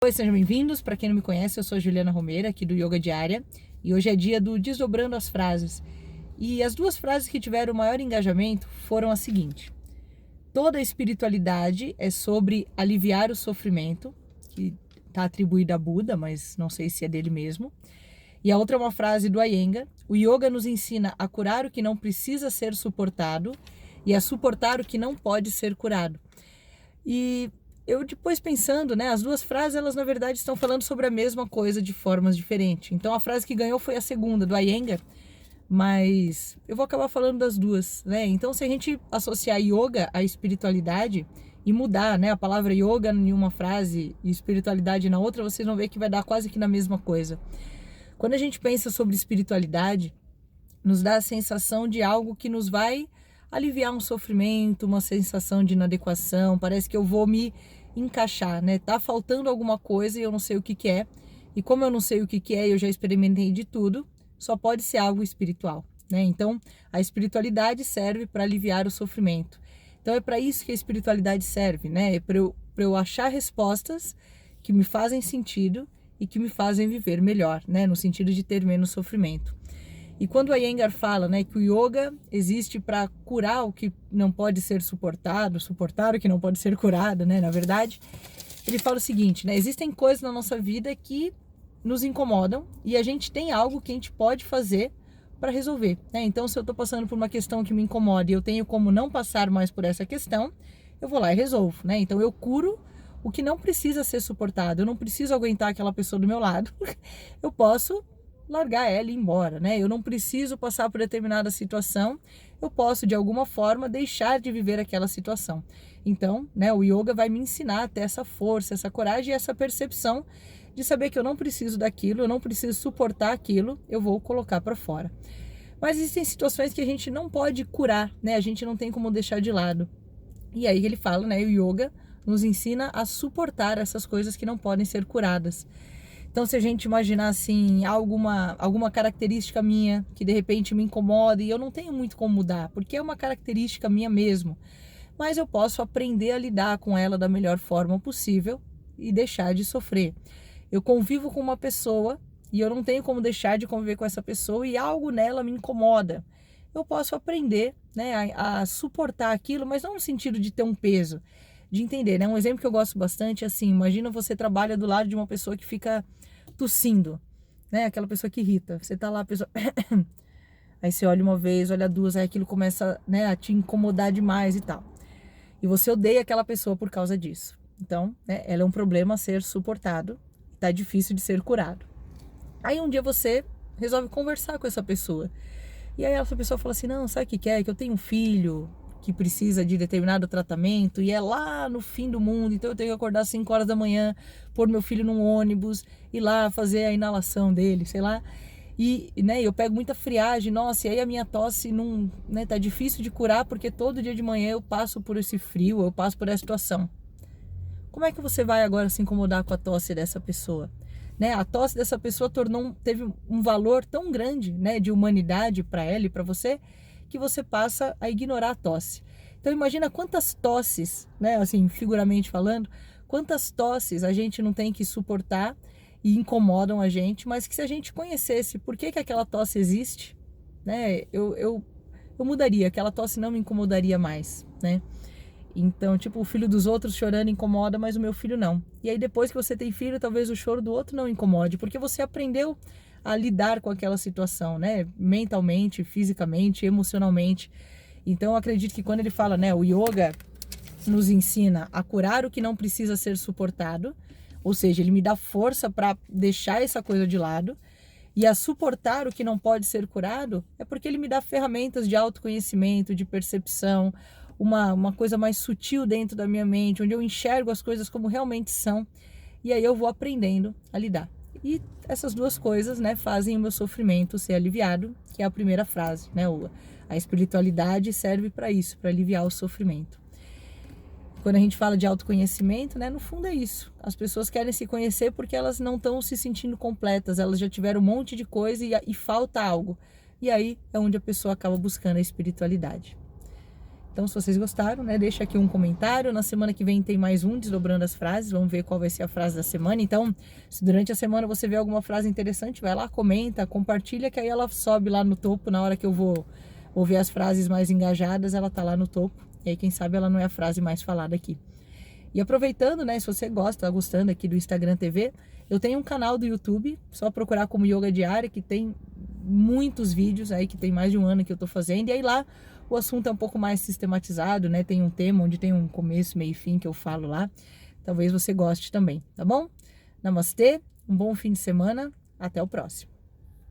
Oi, sejam bem-vindos. Para quem não me conhece, eu sou a Juliana Romeira, aqui do Yoga Diária, e hoje é dia do Desdobrando as Frases. E as duas frases que tiveram o maior engajamento foram as seguintes: toda a espiritualidade é sobre aliviar o sofrimento, que está atribuída a Buda, mas não sei se é dele mesmo. E a outra é uma frase do Iyengar: o yoga nos ensina a curar o que não precisa ser suportado e a suportar o que não pode ser curado. E eu depois pensando, né, as duas frases, elas na verdade estão falando sobre a mesma coisa de formas diferentes. Então a frase que ganhou foi a segunda, do Iyengar, mas eu vou acabar falando das duas, né? Então se a gente associar yoga à espiritualidade e mudar, né, a palavra yoga em uma frase e espiritualidade na outra, vocês vão ver que vai dar quase que na mesma coisa. Quando a gente pensa sobre espiritualidade, nos dá a sensação de algo que nos vai aliviar um sofrimento, uma sensação de inadequação, parece que eu vou me encaixar, né? Tá faltando alguma coisa e eu não sei o que é. E como eu não sei o que é, eu já experimentei de tudo, só pode ser algo espiritual, né? Então, a espiritualidade serve para aliviar o sofrimento. Então, é para isso que a espiritualidade serve, né? É para eu achar respostas que me fazem sentido e que me fazem viver melhor, né? No sentido de ter menos sofrimento. E quando a Iyengar fala, né, que o yoga existe para curar o que não pode ser suportado, suportar o que não pode ser curado, né, na verdade, ele fala o seguinte, né, existem coisas na nossa vida que nos incomodam e a gente tem algo que a gente pode fazer para resolver, né? Então, se eu estou passando por uma questão que me incomoda e eu tenho como não passar mais por essa questão, eu vou lá e resolvo, né? Então, eu curo o que não precisa ser suportado, eu não preciso aguentar aquela pessoa do meu lado, eu posso largar ela e ir embora, né? Eu não preciso passar por determinada situação, eu posso de alguma forma deixar de viver aquela situação. Então, né, o yoga vai me ensinar a ter essa força, essa coragem e essa percepção de saber que eu não preciso daquilo, eu não preciso suportar aquilo, eu vou colocar para fora. Mas existem situações que a gente não pode curar, né? A gente não tem como deixar de lado. E aí ele fala, né, o yoga nos ensina a suportar essas coisas que não podem ser curadas. Então, se a gente imaginar assim, alguma característica minha que de repente me incomoda e eu não tenho muito como mudar, porque é uma característica minha mesmo, mas eu posso aprender a lidar com ela da melhor forma possível e deixar de sofrer. Eu convivo com uma pessoa e eu não tenho como deixar de conviver com essa pessoa e algo nela me incomoda. Eu posso aprender, né, a suportar aquilo, mas não no sentido de ter um peso, de entender, né? Um exemplo que eu gosto bastante é assim, imagina você trabalha do lado de uma pessoa que fica tossindo, né? Aquela pessoa que irrita. Você tá lá, a pessoa... Aí você olha uma vez, olha duas, aí aquilo começa, né, a te incomodar demais e tal. E você odeia aquela pessoa por causa disso. Então, né, ela é um problema a ser suportado, tá difícil de ser curado. Aí um dia você resolve conversar com essa pessoa. E aí essa pessoa fala assim, não, sabe o que é? Que eu tenho um filho que precisa de determinado tratamento e é lá no fim do mundo, então eu tenho que acordar às 5 horas da manhã, pôr meu filho num ônibus, ir lá fazer a inalação dele, sei lá. E, né, eu pego muita friagem, nossa, e aí a minha tosse não, né, tá difícil de curar porque todo dia de manhã eu passo por esse frio, eu passo por essa situação. Como é que você vai agora se incomodar com a tosse dessa pessoa? Né? A tosse dessa pessoa teve um valor tão grande, né, de humanidade para ela e para você, que você passa a ignorar a tosse. Então imagina quantas tosses, né, assim, figuramente falando, quantas tosses a gente não tem que suportar e incomodam a gente, mas que se a gente conhecesse por que aquela tosse existe, né, eu mudaria, aquela tosse não me incomodaria mais, né? Então, tipo, o filho dos outros chorando incomoda, mas o meu filho não. E aí depois que você tem filho, talvez o choro do outro não incomode, porque você aprendeu a lidar com aquela situação, né? Mentalmente, fisicamente, emocionalmente. Então, eu acredito que quando ele fala, né, o yoga nos ensina a curar o que não precisa ser suportado, ou seja, ele me dá força para deixar essa coisa de lado, e a suportar o que não pode ser curado, é porque ele me dá ferramentas de autoconhecimento, de percepção, uma coisa mais sutil dentro da minha mente, onde eu enxergo as coisas como realmente são, e aí eu vou aprendendo a lidar. E essas duas coisas, né, fazem o meu sofrimento ser aliviado, que é a primeira frase, né? A espiritualidade serve para isso, para aliviar o sofrimento. Quando a gente fala de autoconhecimento, né, no fundo é isso. As pessoas querem se conhecer porque elas não estão se sentindo completas, elas já tiveram um monte de coisa e falta algo. E aí é onde a pessoa acaba buscando a espiritualidade. Então, Então, se vocês gostaram, né, deixa aqui um comentário. Na semana que vem tem mais um Desdobrando as Frases. Vamos ver qual vai ser a frase da semana. Então, se durante a semana você vê alguma frase interessante, vai lá, comenta, compartilha, que aí ela sobe lá no topo. Na hora que eu vou ouvir as frases mais engajadas, ela tá lá no topo. E aí, quem sabe, ela não é a frase mais falada aqui. E aproveitando, né, se você gosta, tá gostando aqui do Instagram TV, eu tenho um canal do YouTube, só procurar como Yoga Diária, que tem muitos vídeos aí, que tem mais de um ano que eu tô fazendo, e aí lá o assunto é um pouco mais sistematizado, né, tem um tema onde tem um começo, meio e fim que eu falo lá, talvez você goste também, tá bom? Namastê, um bom fim de semana, até o próximo.